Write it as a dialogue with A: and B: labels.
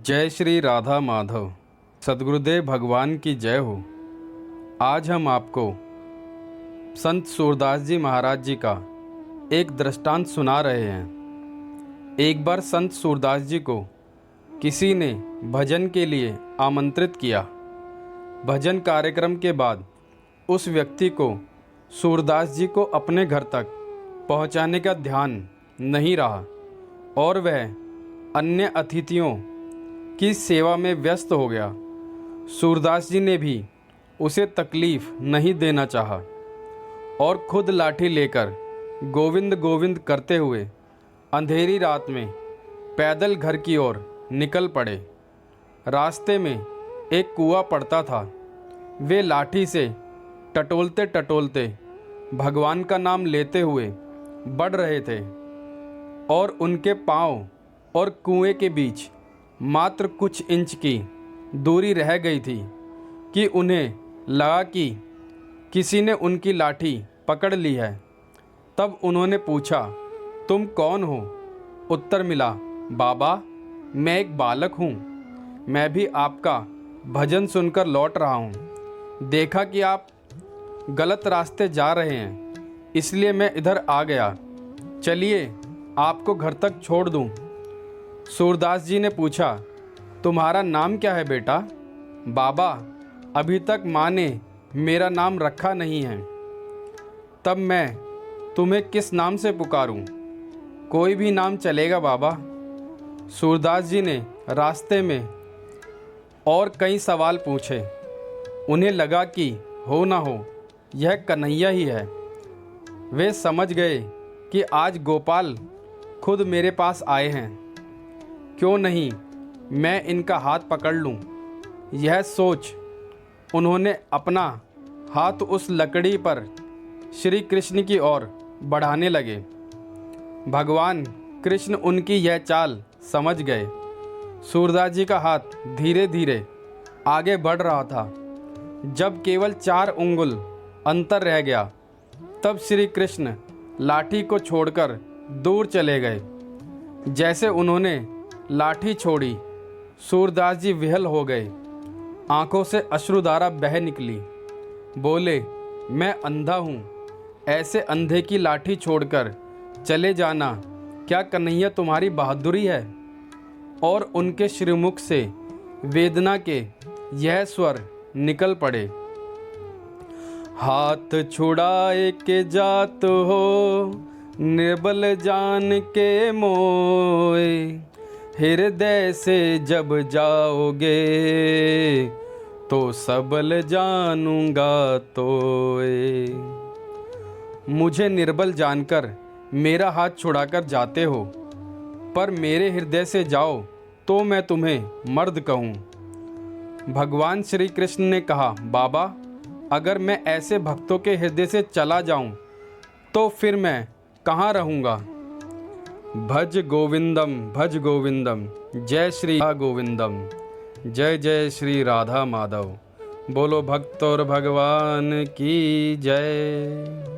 A: जय श्री राधा माधव। सद्गुरुदेव भगवान की जय हो। आज हम आपको संत सूरदास जी महाराज जी का एक दृष्टांत सुना रहे हैं। एक बार संत सूरदास जी को किसी ने भजन के लिए आमंत्रित किया। भजन कार्यक्रम के बाद उस व्यक्ति को सूरदास जी को अपने घर तक पहुंचाने का ध्यान नहीं रहा और वह अन्य अतिथियों की सेवा में व्यस्त हो गया। सूरदास जी ने भी उसे तकलीफ नहीं देना चाहा और खुद लाठी लेकर गोविंद गोविंद करते हुए अंधेरी रात में पैदल घर की ओर निकल पड़े। रास्ते में एक कुआं पड़ता था। वे लाठी से टटोलते टटोलते भगवान का नाम लेते हुए बढ़ रहे थे और उनके पांव और कुएं के बीच मात्र कुछ इंच की दूरी रह गई थी कि उन्हें लगा कि किसी ने उनकी लाठी पकड़ ली है। तब उन्होंने पूछा, तुम कौन हो? उत्तर मिला, बाबा मैं एक बालक हूँ। मैं भी आपका भजन सुनकर लौट रहा हूँ। देखा कि आप गलत रास्ते जा रहे हैं, इसलिए मैं इधर आ गया। चलिए आपको घर तक छोड़ दूँ। सूरदास जी ने पूछा, तुम्हारा नाम क्या है बेटा? बाबा अभी तक माँ ने मेरा नाम रखा नहीं है। तब मैं तुम्हें किस नाम से पुकारूं? कोई भी नाम चलेगा बाबा। सूरदास जी ने रास्ते में और कई सवाल पूछे। उन्हें लगा कि हो ना हो यह कन्हैया ही है। वे समझ गए कि आज गोपाल खुद मेरे पास आए हैं। क्यों नहीं मैं इनका हाथ पकड़ लूं? यह सोच उन्होंने अपना हाथ उस लकड़ी पर श्री कृष्ण की ओर बढ़ाने लगे। भगवान कृष्ण उनकी यह चाल समझ गए। सूरदास जी का हाथ धीरे धीरे आगे बढ़ रहा था। जब केवल 4 उंगल अंतर रह गया, तब श्री कृष्ण लाठी को छोड़कर दूर चले गए। जैसे उन्होंने लाठी छोड़ी, सूरदास जी विहल हो गए। आंखों से अश्रुधारा बह निकली। बोले, मैं अंधा हूँ। ऐसे अंधे की लाठी छोड़कर चले जाना क्या कन्हैया तुम्हारी बहादुरी है? और उनके श्रीमुख से वेदना के यह स्वर निकल पड़े, हाथ छुड़ाए के जात हो, निर्बल जान के मोए, हृदय से जब जाओगे तो सबल जानूंगा तोए। मुझे निर्बल जानकर मेरा हाथ छुड़ाकर जाते हो, पर मेरे हृदय से जाओ तो मैं तुम्हें मर्द कहूँ। भगवान श्री कृष्ण ने कहा, बाबा अगर मैं ऐसे भक्तों के हृदय से चला जाऊं तो फिर मैं कहाँ रहूँगा? भज गोविंदम, जय श्री गोविंदम, जय जय श्री राधा माधव। बोलो भक्त और भगवान की जय।